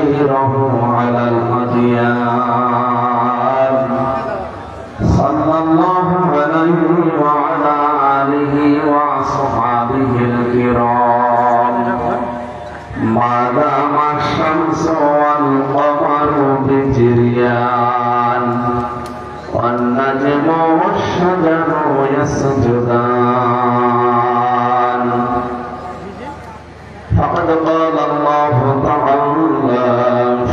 بشيره على الأديان صلى الله عليه وعلى آله وأصحابه الكرام ما دام الشمس والقمر بجريان والنجم والشجر يسجدان فقد قال الله تعالى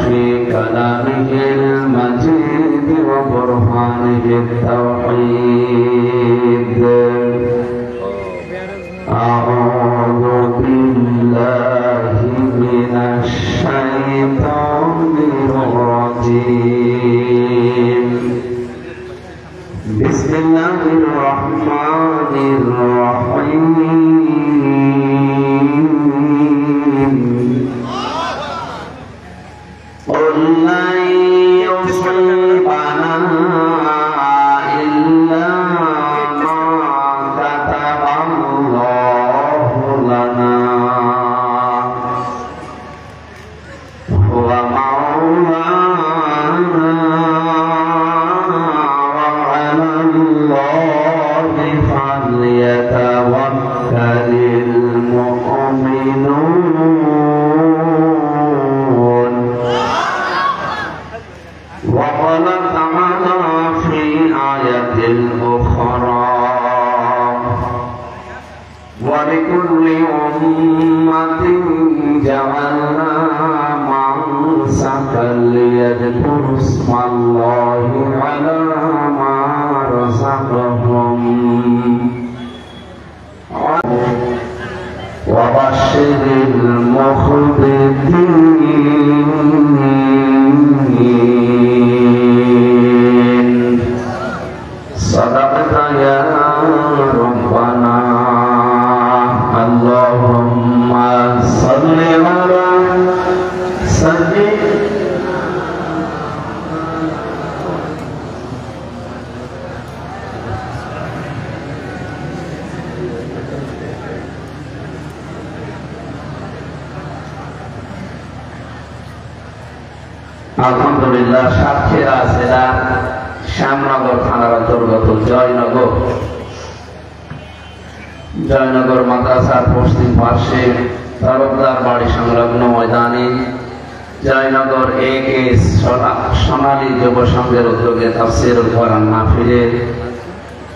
في كلامه المجيد وبرهانه التوحيد أعوذ بالله من الشيطان الرجيم بسم الله الرحمن الرحيم قل لن يصيبنا إلا ما كتب الله لنا هو مولانا وعلى الله فليتوكل المؤمنون وقال تعالى في آية أخرى ولكل أمة جعلنا منسكا ليذكروا اسم الله على ما رزقهم وبشر المخبتين صدقت يا ربنا اللهم صل على سيدنا আলহামদুলিল্লাহ সাতক্ষীরা জেলার শ্যামনগর থানার অন্তর্গত জয়নগর মাদ্রাসার পশ্চিম পার্শ্বে তরফদার বাড়ি সংলগ্ন ময়দানে জয়নগর এ.কে. সোনালী যুব সংঘের উদ্যোগে তাফসীরুল কোরআন মাহফিলের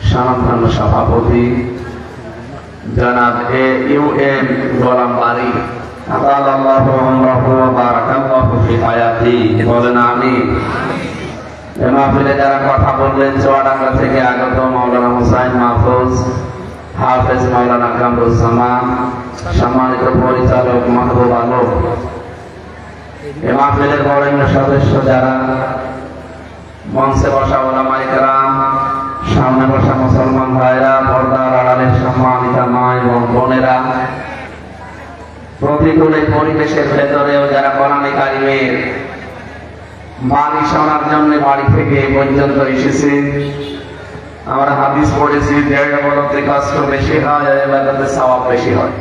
স্বনামধন্য সভাপতি জনাব এ.ইউ.এম. গোলাম বারী আতাল্লাহু আমরাহু ওয়া বারাকাল্লাহু ফি হায়াতি বলেন আমিন। এই মাহফিলে যারা কথা বললেন চুয়াডাঙ্গা থেকে আগত মাওলানা হুসাইন মাহফুজ, হাফেজ মাওলানা কামরুজ্জামান, সম্মানিত পরিচালক মাহবুব আলম, এই মাহফিলের বরেণ্য সদস্য যারা, মঞ্চে বসা ওলামায়ে কেরাম, সামনে বসা মুসলমান ভাইরা, পর্দার আড়ালের সম্মানিত মা এবং বোনেরা, প্রতিকূল পরিবেশের ভেতরেও যারা কোরআনে কারিমের বাণী শোনার জন্য বাড়ি থেকে পর্যন্ত এসেছে। আমরা হাদিস পড়েছি, দেড় বলতে কষ্ট বেশি হয়, ইবাদতের সওয়াব বেশি হয়।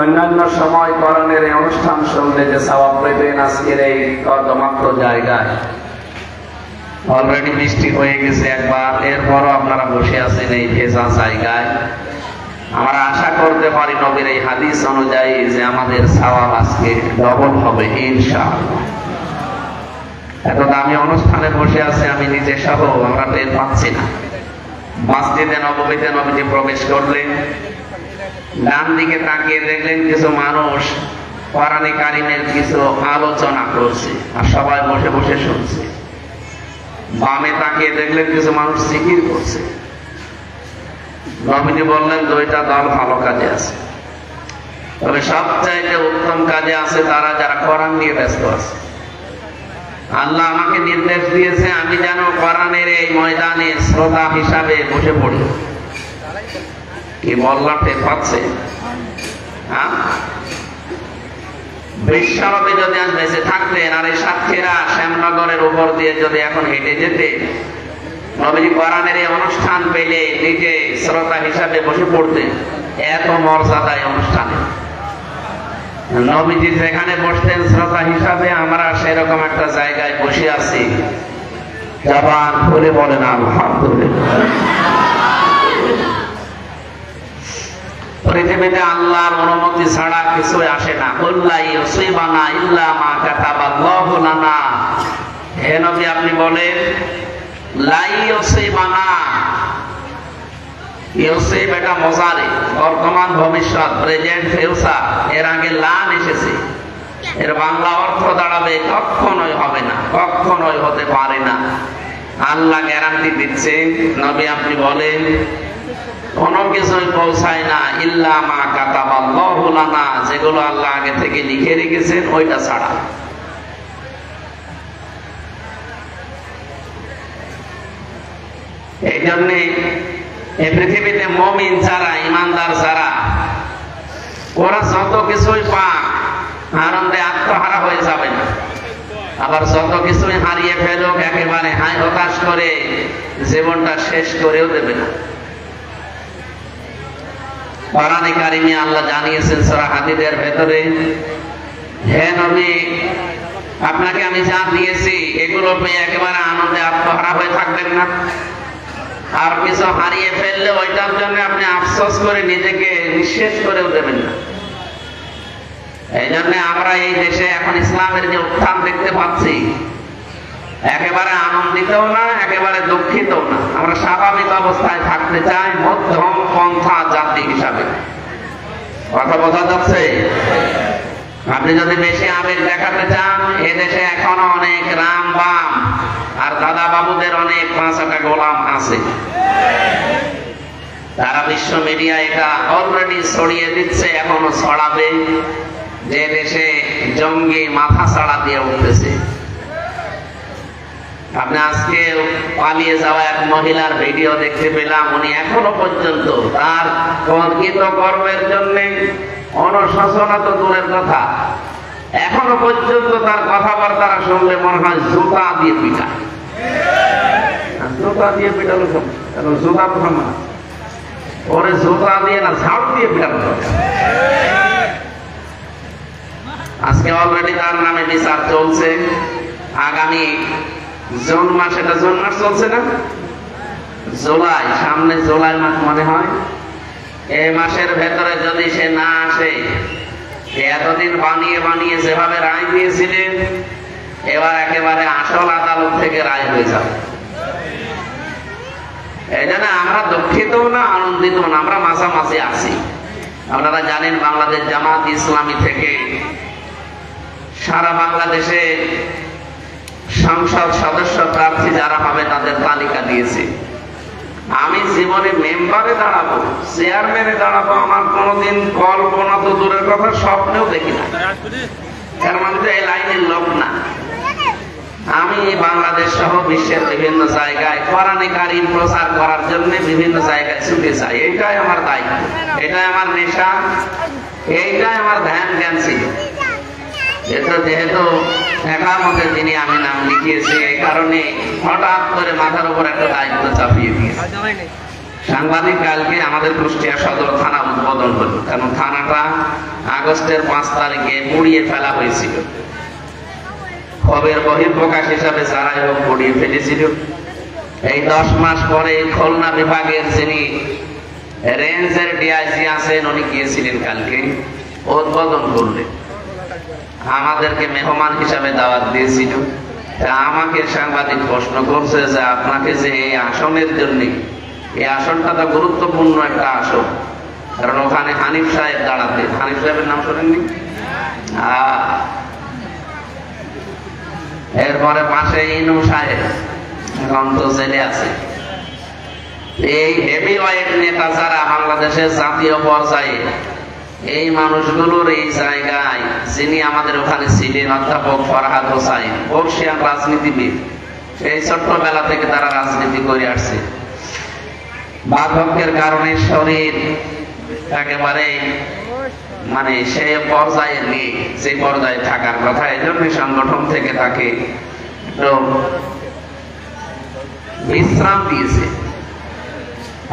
অন্যান্য সময় কোরআনের এই অনুষ্ঠান শুনলে যে সওয়াব পেতেন, আজকের এই কর্দমাক্ত জায়গায় অলরেডি বৃষ্টি হয়ে গেছে একবার, এরপরও আপনারা বসে আছেন এই ভেজা জায়গায়। আমরা আশা করতে পারি নবীর এই হাদিস অনুযায়ী যে আমাদের সওয়াব আজকে ডবল হবে ইনশাআল্লাহ। এত দামি অনুষ্ঠানে বসে আছে আমি নিজে সহ, আমরা টের পাচ্ছি না। মসজিদে নববীতে নবীজি প্রবেশ করলেন, ডান দিকে তাকিয়ে দেখলেন কিছু মানুষ কোরআনে কারিমের কিছু আলোচনা করছে আর সবাই বসে বসে শুনছে। বামে তাকিয়ে দেখলেন কিছু মানুষ জিকির করছে। নবীজি বললেন দুইটা দল ভালো কাজে আছে, তবে সবচাইতে উত্তম কাজে আছে তারা যারা কোরআন নিয়ে ব্যস্ত আছে। আল্লাহ আমাকে নির্দেশ দিয়েছে আমি যেন কোরআনের এই ময়দানে শ্রোতা হিসাবে বসে পড়ি। কি বললাম টের পাচ্ছে? বিশ্বনবী যদি আজ বেঁচে থাকতেন আর এই সাতক্ষীরা শ্যামনগরের উপর দিয়ে যদি এখন হেঁটে যেতে, নবীজি কোরআনের এই অনুষ্ঠান পেলে নিজে শ্রোতা হিসাবে বসে পড়তেন। এত মর্যাদা এই অনুষ্ঠানে, নবীজি যেখানে বসতেন শ্রোতা হিসাবে আমরা সেরকম একটা জায়গায় বসে আছি। জবান খুলে বলেন আলহামদুলিল্লাহ। পৃথিবীতে আল্লাহর অনুমতি ছাড়া কিছুই আসে না। কুল্লাই ইউসিবানা ইল্লা মা কাতাবাল্লাহু লানা। হে নবী আপনি বলেন লাই ইউসিবানা। ইউসিব এটা মুজারি, বর্তমান ভবিষ্যৎ, প্রেজেন্ট ফিউচার। এর আগে লান এসেছে, এর বাংলা অর্থ দাঁড়াবে কখনোই হবে না, কখনোই হতে পারে না। আল্লাহ গ্যারান্টি দিচ্ছে নবী আপনি বলেন কোন কিছুই পৌঁছায় না ইল্লা মা কাতাবাল্লাহু লানা, যেগুলো আল্লাহ আগে থেকে লিখে রেখেছেন ওইটা ছাড়া। এই জন্যে এই পৃথিবীতে মুমিন যারা, ইমানদার যারা, ওরা যত কিছুই পাক আনন্দে আত্মহারা হয়ে যাবে না। আবার যত কিছুই হারিয়ে ফেলুক একেবারে হাই হতাশ করে জীবনটা শেষ করেও দেবে না। কোরআনে কারিমে আল্লাহ জানিয়েছেন সূরা হাদীদের ভেতরে, হে নবী আপনাকে আমি যা দিয়েছি এগুলো পেয়ে একেবারে আনন্দে আত্মহারা হয়ে থাকবেন না। আর কিছু হারিয়ে ফেললে ওইটার জন্য আপনি আফসোস করে নিজেকে নিঃশেষ করেও দেবেন না। এই জন্য আমরা এই দেশে এখন ইসলামের যে উত্থান দেখতে পাচ্ছি, একেবারে আনন্দিতও না, একেবারে দুঃখিতও না। আমরা স্বাভাবিক অবস্থায় থাকতে চাই, মধ্যম পন্থা জাতি হিসাবে। কথা বোঝা যাচ্ছে? আপনি যদি বেশি আবেগ দেখাতে চান, এদেশে এখনো অনেক রাম বাম আর দাদা বাবুদের অনেক 5টা গোলাম আছে। তারা বিশ্ব মিডিয়া এটা অলরেডি ছড়িয়ে দিচ্ছে, এখনো ছড়াবে, যে দেশে জঙ্গি মাথা ছাড়া দিয়ে উঠতেছে। আপনি আজকে পালিয়ে যাওয়া এক মহিলার ভিডিও দেখতে পেলাম, উনি এখনো পর্যন্ত তার কর্কিত কর্মের জন্য অনুশোচনা তো দূরের কথা, এখনো পর্যন্ত তার কথাবার্তা শুনলে মনে হয় জুতা দিয়ে পিটা। জুতা দিয়ে পিটালো জুতা তো না, ওরে জুতা দিয়ে না ঝাড়ু দিয়ে পিটানো। আজকে অলরেডি তার নামে বিচার চলছে। আগামী জুন মাস, এটা জুন মাস চলছে না, জুলাই, সামনে জুলাই মাস মনে হয়, এই মাসের ভেতরে যদি সে না আসে, এতদিন বানিয়ে বানিয়ে যেভাবে রায় দিয়েছিলেন, এবার একেবারে আসল আদালত থেকে রায় হয়ে যাবে। এই জন্য আমরা দুঃখিত না, আনন্দিত না, আমরা মাঝামাঝি আছি। আপনারা জানেন বাংলাদেশ জামাত ইসলামী থেকে সারা বাংলাদেশে সংসদ সদস্য প্রার্থী যারা হবে তাদের তালিকা দিয়েছে। আমি জীবনে মেম্বারে দাঁড়াবো, চেয়ারম্যানে দাঁড়াবো, আমার কোনোদিন কল্পনা তো দূরের কথা, স্বপ্নেও দেখি না। এর মধ্যে এই লাইনের লোক না। আমি বাংলাদেশ সহ বিশ্বের বিভিন্ন জায়গায় কোরআনে কারীম প্রচার করার জন্য বিভিন্ন জায়গায় ছুটে যাই। এইটাই আমার দায়িত্ব, এটাই আমার নেশা, এইটাই আমার ধ্যান জ্ঞান ছিল। যেহেতু একামতের দিনে আমি নাম লিখিয়েছি, এই কারণে হঠাৎ করে মাথার উপর একটা দায়িত্ব চাপিয়ে দিয়েছি। সাংবাদিক কালকে আমাদের কুষ্টিয়া সদর থানা উদ্বোধন হলো, কারণ থানাটা আগস্টের 5 তারিখে পুড়িয়ে ফেলা হয়েছিল। ক্ষোভের বহিঃপ্রকাশ হিসাবে যারাই হোক পুড়িয়ে ফেলেছিল। এই 10 মাস পরে খুলনা বিভাগের যিনি রেঞ্জের ডিআইজি আছেন, উনি গিয়েছিলেন কালকে, উদ্বোধন করলেন। আমাদেরকে মেহমান হিসাবে দাওয়াত দিয়েছিল। আমাকে সাংবাদিক প্রশ্ন করছে যে আপনাকে যে এই আসনের জন্য, এই আসনটা তো গুরুত্বপূর্ণ একটা আসন, কারণ ওখানে হানিফ সাহেব দাঁড়াতে। হানিফ সাহেবের নাম শোনেননি? এরপরে পাশে ইনু সাহেব, এখন তো জেলে আছে। এই হেভি ওয়েট নেতা যারা বাংলাদেশের জাতীয় পর্যায়ে, এই মানুষগুলোর এই জায়গায় যিনি আমাদের ওখানে ছিলেন অধ্যাপক ফরহাদ হোসাইন, বর্ষিয়ান রাজনীতিবিদ, সেই ছোট্টবেলা থেকে তারা রাজনীতি করে আসছে। বার্ধক্যের কারণে শরীর একেবারে মানে সে পর্যায়ে নেই যে পর্যায়ে থাকার কথা। এই জন্য সংগঠন থেকে তাকে বিশ্রাম দিয়েছে।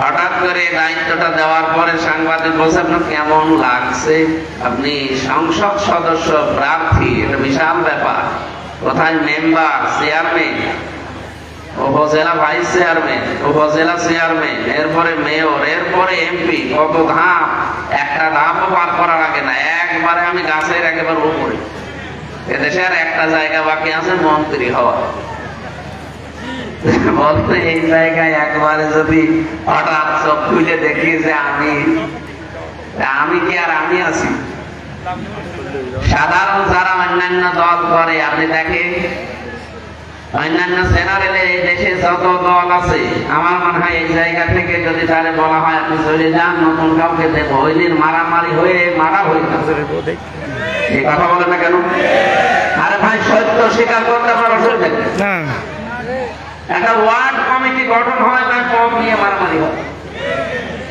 হঠাৎ করে দায়িত্বটা দেওয়ার পরে সাংবাদিক বলছে আপনার কেমন লাগছে, আপনি সংসদ সদস্য প্রার্থী, এটা বিশাল ব্যাপার, কোথায় মেম্বার, চেয়ারম্যান, উপজেলা ভাইস চেয়ারম্যান, উপজেলা চেয়ারম্যান, এরপরে মেয়র, এরপরে এমপি, কত ধাপ, একটা ধাপও পার করার আগে না একবারে আমি গাছের একেবারে উপরে। এদেশে আর একটা জায়গা বাকি আছে মন্ত্রী হওয়া। বলতে এই জায়গায় একবারে যদি হঠাৎ চোখ খুলে দেখি যে আমি কি আর আমি আছি। সাধারণ যারা অন্যান্য দল করে আপনি দেখেন, অন্যান্য জেনারেলে এই দেশে যত দল আছে, আমার মনে হয় এই জায়গা থেকে যদি তারে বলা হয় আপনি চলে যান, নতুন কাউকে দেবো, ওই দিন মারামারি হয়ে মারা হয়ে যাচ্ছে। এই কথা বলে না কেন? আরে ভাই সত্য স্বীকার করতে আপনার অসুবিধা না। একটা ওয়ার্ড কমিটি গঠন হয়, তার কম নিয়ে মারামারি হয়,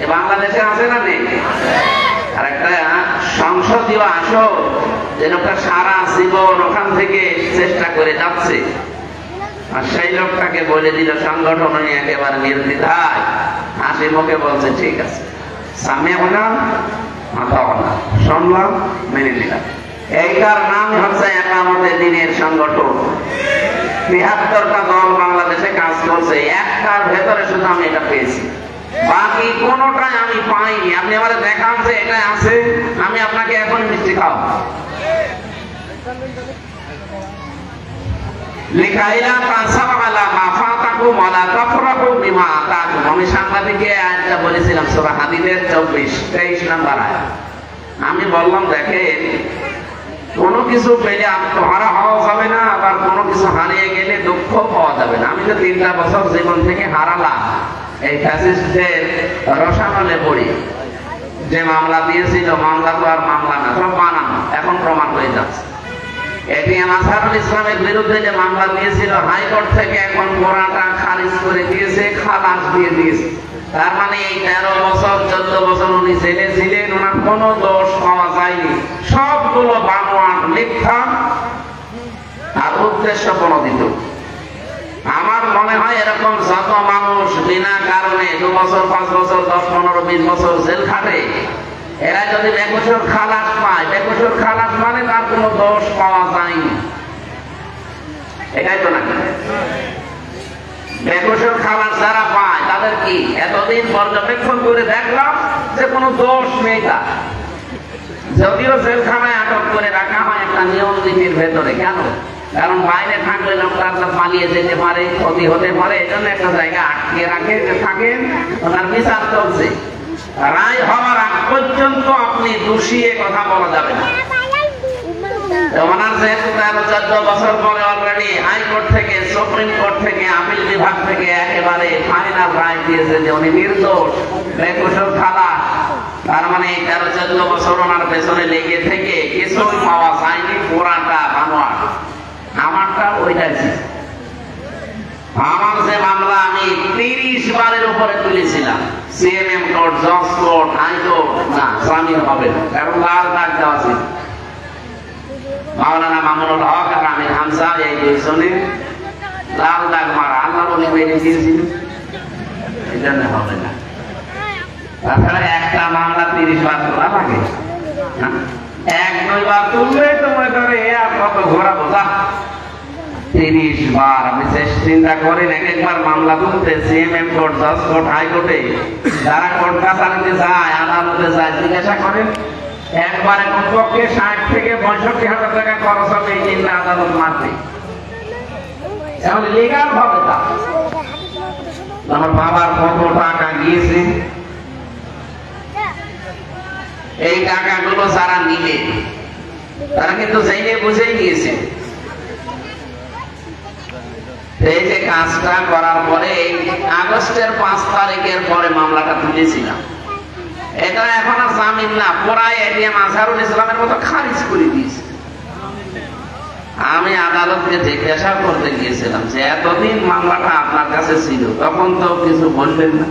এ বাংলাদেশে আছে না নেই? আর একটা সংসদীয় আসন, যে লোকটা সারা জীবন ওখান থেকে চেষ্টা করে যাচ্ছে, আর সেই লোকটাকে বলে দিল সংগঠন নিয়ে একেবারে নির্দ্বিধায় হাসি মুখে বলছে ঠিক আছে, সামনে হলাম মাথা হলাম, শুনলাম, মেনে নিলাম। এইটার নাম হচ্ছে একামতের দিনের সংগঠন। ৭৩টা দল বাংলাদেশে কাজ করছে, একটার ভেতরে শুধু আমি এটা পেয়েছি, বাকি কোনটাই আমি পাইনি। আপনি আমার দেখান যে এটা আছে, আমি আপনাকে এখন মিষ্টি খাও। আমি সাংবাদিকে আয়াতটা বলেছিলাম সূরা হাদীদের ২৪-২৩ নম্বর আয়াত। আমি বললাম দেখেন, কোনো কিছু পেলে আত্মহারা হওয়া যাবে না, আবার কোনো কিছু হারিয়ে গেলে দুঃখ পাওয়া যাবে না। আমি তো ৩টা বছর জীবন থেকে হারালাম এই ফ্যাসিস্টদের রসাতলে পড়ি। যে মামলা দিয়েছিল, মামলা তো আর মামলা না, সব বানানো, এখন প্রমাণ হয়ে যাচ্ছে। এটিএম আজহারুল ইসলামের বিরুদ্ধে যে মামলা দিয়েছিল, হাইকোর্ট থেকে এখন মোরাটা খারিজ করে দিয়েছে, খালাস দিয়ে দিয়েছে। তার মানে এই ১৩ বছর ১৪ বছর উনি জেলে ছিলেন, ওনার কোনো দোষ পাওয়া যায়নি, সবগুলো বানোয়াট, মিথ্যা আর উদ্দেশ্য প্রণোদিত। আমার মনে হয় এরকম যত মানুষ বিনা কারণে ২ বছর, ৫ বছর, ১০, ১৫, ২০ বছর জেল খাটে, এরা যদি বেকসুর খালাস পায়, বেকসুর খালাস মানে তার কোনো দোষ পাওয়া যায়নি, এটাই তো নাকি? বেকসুর খালাস যারা পায় তাদের কি এতদিন পর্যবেক্ষণ করে দেখলাম যে কোনো দোষ নেই তার, যদিও জেলখানায় আটক করে রাখা হয় একটা নিয়ম নীতির ভেতরে। কেন? কারণ বাইরে থাকলে লোকটা পালিয়ে যেতে পারে, ক্ষতি হতে পারে, এই জন্য একটা জায়গা আটকে রাখে যে থাকেন, ওনার বিচার চলছে। রায় হওয়ার আগ পর্যন্ত আপনি দোষিয়ে কথা বলা যাবে না। ওনার যেহেতু ১৩-১৪ বছর পরে অলরেডি হাইকোর্ট থেকে, সুপ্রিম কোর্ট থেকে, আপিল বিভাগ থেকে একেবারে ফাইনাল রায় দিয়েছে যে উনি নির্দোষ, বেকসুর খালাস। তার মানে এই ১৩-১৪ বছর ওনার পেছনে লেগে থেকে কিছুই পাওয়া যায়নি, পুরাটা বানোয়াট। আমারটা ওইটাই ছিল। আমার যে মামলা আমি ৩০ বারের উপরে তুলেছিলাম, সিএমএম কোর্ট, জজ কোর্ট, হাইকোর্ট, না জামিন হবে না, কারণ লাল দাগ দেওয়া ছিল। মাওলানা মামুনুল হক আর আমির হামজা, এই দুইজনে লাল দাগ মারা, আল্লাহ বলে বেরিয়ে দিয়েছিল, এই জন্য হবে না। তাছাড়া একটা মামলা ৩০ বার তোলা লাগে, ১-২ বার তুললে তো মনে করে আর কত ঘোরাবো, ৩০ বার। আপনি চিন্তা করেন, এক একবার মামলা তুলতে সিএমএম কোর্ট, জজ কোর্ট, হাইকোর্টে যারা কোর্ট কাছারিতে যায়, আদালতে যায়, জিজ্ঞাসা করেন একবারে কমপক্ষে ৬০ থেকে ৬৫,০০০ টাকা খরচ হবে এই চিন্তা আদালত মারতে। এখন লিগাল ভাবে তা আমার বাবার কত টাকা গিয়েছে, এই টাকাগুলো যারা নিবে তারা কিন্তু জেনে বুঝেই নিয়েছে। এই যে কাজটা করার পরে আগস্টের ৫ তারিখের পরে মামলাটা তুলেছিলাম, এটা এখন আর জামিন না, পুরাই এটিএম আজহারুল ইসলামের মতো খারিজ করে দিয়েছে। আমি আদালতকে জিজ্ঞাসা করতে গিয়েছিলাম যে এতদিন মামলাটা আপনার কাছে ছিল, তখন তো কিছু বললেন না।